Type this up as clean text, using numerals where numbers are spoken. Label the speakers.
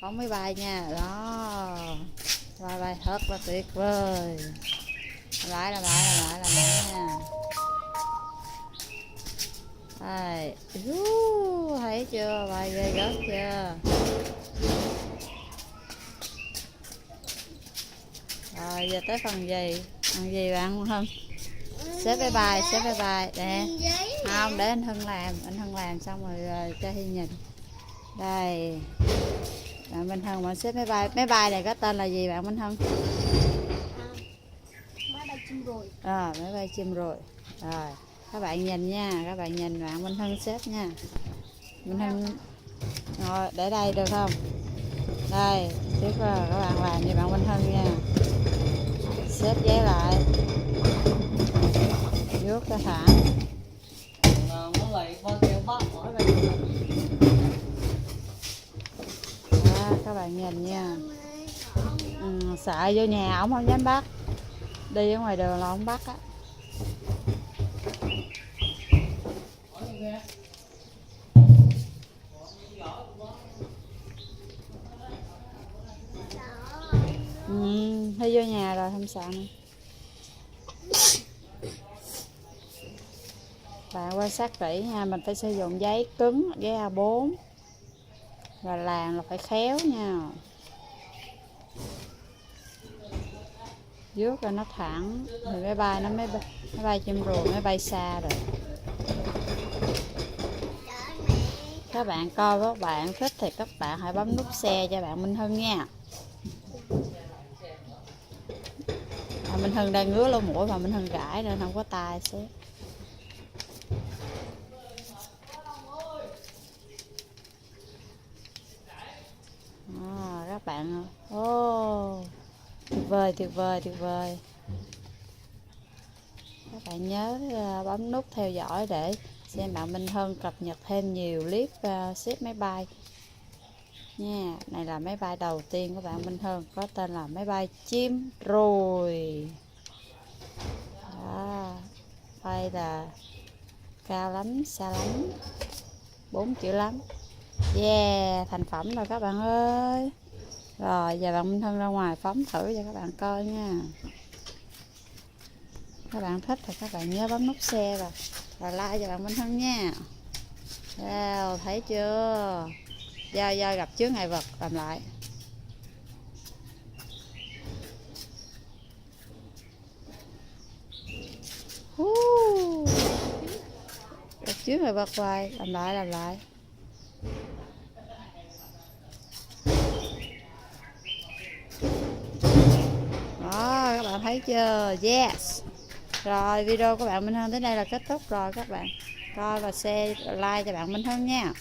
Speaker 1: phóng máy bay nha. Đó, bay bay thật là tuyệt vời. Làm lại nha. Đây, thấy chưa, bay ghê gớm chưa. Rồi giờ tới phần gì bạn Hưng? Xếp bye để không để anh Hưng làm xong rồi cho Hi nhìn. Đây, bạn Minh Hưng, bạn xếp máy bay này có tên là gì bạn Minh Hưng?
Speaker 2: Máy bay chim rồi.
Speaker 1: Máy bay chim rồi. Rồi các bạn nhìn nha, các bạn nhìn bạn Minh Hưng xếp nha. Minh Hưng ngồi để đây được không? Đây, tiếp vào các bạn làm như bạn Minh Hưng nha. Xếp giấy lại, vuốt cho thẳng. Đó, các bạn nhìn nha. Sợ vô nhà ổng không dám bắt, đi ở ngoài đường là ổng bắt á. Đi vô nhà rồi không sợ nữa. Bạn quan sát kỹ nha, mình phải sử dụng giấy cứng, giấy A4 và làm là phải khéo nha. Vuốt cho nó thẳng thì máy bay nó mới bay chim ruồi mới bay xa rồi. Các bạn coi, các bạn thích thì các bạn hãy bấm nút share cho bạn Minh Hưng nha. Minh Hưng đang ngứa lỗ mũi và Minh Hưng gãi nên không có tai xếp. Các bạn, tuyệt vời. Các bạn nhớ bấm nút theo dõi để xem bạn Minh Hưng cập nhật thêm nhiều clip xếp máy bay nha. Này là máy bay đầu tiên của bạn Minh Hưng, có tên là máy bay chim ruồi. Đó, bay là cao lắm, xa lắm, 4 triệu lắm. Yeah, thành phẩm rồi các bạn ơi. Rồi giờ bạn Minh Hưng ra ngoài phóng thử cho các bạn coi nha. Các bạn thích thì các bạn nhớ bấm nút share và like cho bạn Minh Hưng nha. Wow, thấy chưa? Do gặp chướng ngại vật, làm lại. Gặp chướng ngại vật hoài, làm lại. Đó, các bạn thấy chưa? Yes. Rồi video của bạn Minh Hưng tới đây là kết thúc rồi. Các bạn coi và share like cho bạn Minh Hưng nha.